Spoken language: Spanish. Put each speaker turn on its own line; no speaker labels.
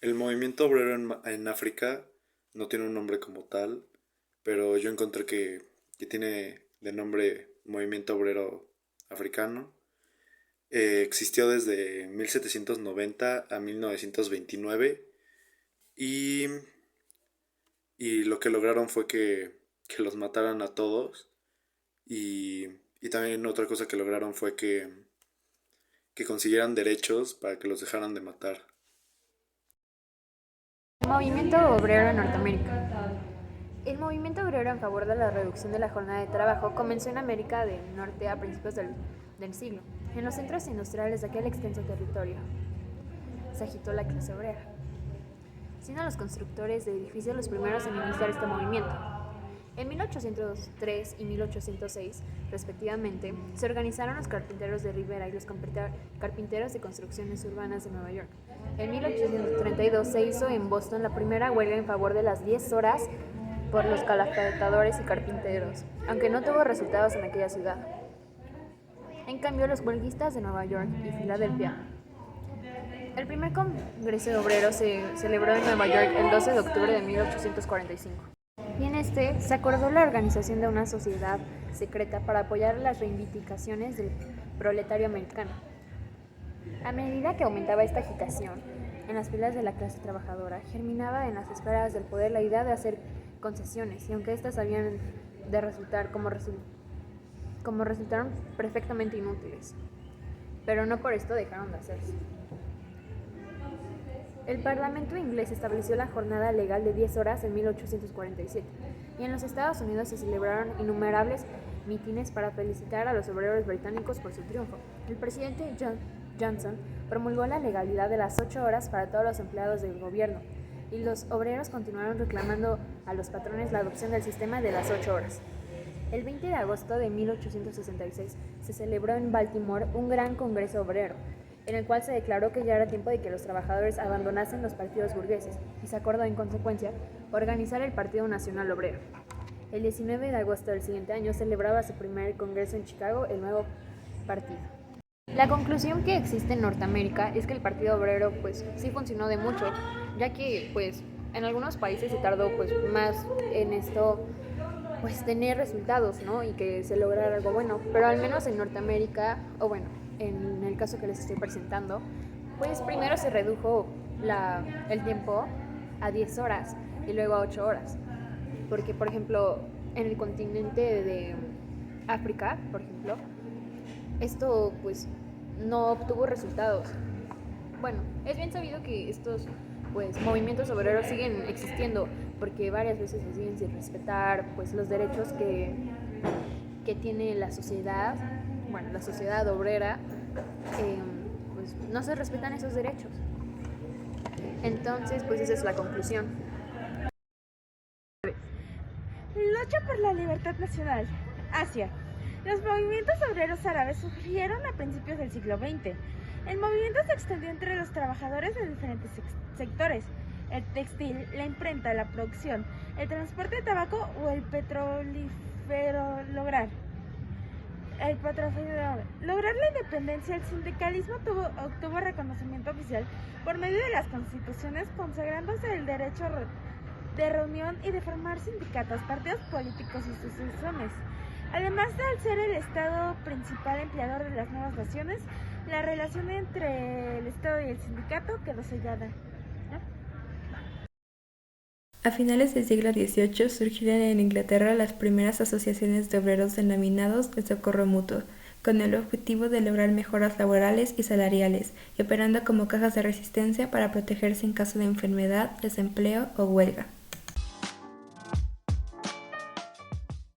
El movimiento obrero en África no tiene un nombre como tal, pero yo encontré que tiene de nombre Movimiento Obrero Africano. Existió desde 1790 a 1929 y, y lo que lograron fue que los mataran a todos y, y también otra cosa que lograron fue que consiguieran derechos para que los dejaran de matar.
Movimiento obrero en Norteamérica. El movimiento obrero en favor de la reducción de la jornada de trabajo comenzó en América del Norte a principios del siglo. En los centros industriales de aquel extenso territorio se agitó la clase obrera, siendo los constructores de edificios los primeros en iniciar este movimiento. En 1803 y 1806, respectivamente, se organizaron los carpinteros de Rivera y los carpinteros de construcciones urbanas de Nueva York. En 1832 se hizo en Boston la primera huelga en favor de las 10 horas por los calafatadores y carpinteros, aunque no tuvo resultados en aquella ciudad. En cambio, los huelguistas de Nueva York y Filadelfia. El primer Congreso de Obreros se celebró en Nueva York el 12 de octubre de 1845. Y en este se acordó la organización de una sociedad secreta para apoyar las reivindicaciones del proletario americano. A medida que aumentaba esta agitación en las filas de la clase trabajadora, germinaba en las esferas del poder la idea de hacer concesiones, y aunque éstas habían de resultar como resultaron perfectamente inútiles, pero no por esto dejaron de hacerse. El Parlamento inglés estableció la jornada legal de 10 horas en 1847, y en los Estados Unidos se celebraron innumerables mítines para felicitar a los obreros británicos por su triunfo. El presidente Johnson promulgó la legalidad de las 8 horas para todos los empleados del gobierno, y los obreros continuaron reclamando a los patrones la adopción del sistema de las 8 horas. El 20 de agosto de 1866 se celebró en Baltimore un gran congreso obrero, en el cual se declaró que ya era tiempo de que los trabajadores abandonasen los partidos burgueses, y se acordó en consecuencia organizar el Partido Nacional Obrero. El 19 de agosto del siguiente año celebraba su primer congreso en Chicago el nuevo partido. La conclusión que existe en Norteamérica es que el Partido Obrero pues sí funcionó de mucho, ya que pues en algunos países se tardó pues más en esto pues tener resultados, ¿no? Y que se lograra algo bueno, pero al menos en Norteamérica, o bueno, en el caso que les estoy presentando, pues primero se redujo el tiempo a 10 horas y luego a 8 horas, porque por ejemplo en el continente de África, por ejemplo, esto pues no obtuvo resultados. Bueno, es bien sabido que estos pues movimientos obreros siguen existiendo porque varias veces se siguen sin respetar pues los derechos que tiene la sociedad, bueno, la sociedad obrera, pues no se respetan esos derechos. Entonces, pues esa es la conclusión.
Lucha por la libertad nacional. Asia. Los movimientos obreros árabes surgieron a principios del siglo XX. El movimiento se extendió entre los trabajadores de diferentes sectores: el textil, la imprenta, la producción, el transporte de tabaco o el petrolífero. Lograr la independencia, el sindicalismo obtuvo reconocimiento oficial por medio de las constituciones, consagrándose el derecho de reunión y de formar sindicatos, partidos políticos y asociaciones. Además de al ser el Estado principal empleador de las nuevas naciones, la relación entre el Estado y el sindicato quedó sellada.
A finales del siglo XVIII surgieron en Inglaterra las primeras asociaciones de obreros denominados de socorro mutuo, con el objetivo de lograr mejoras laborales y salariales, y operando como cajas de resistencia para protegerse en caso de enfermedad, desempleo o huelga.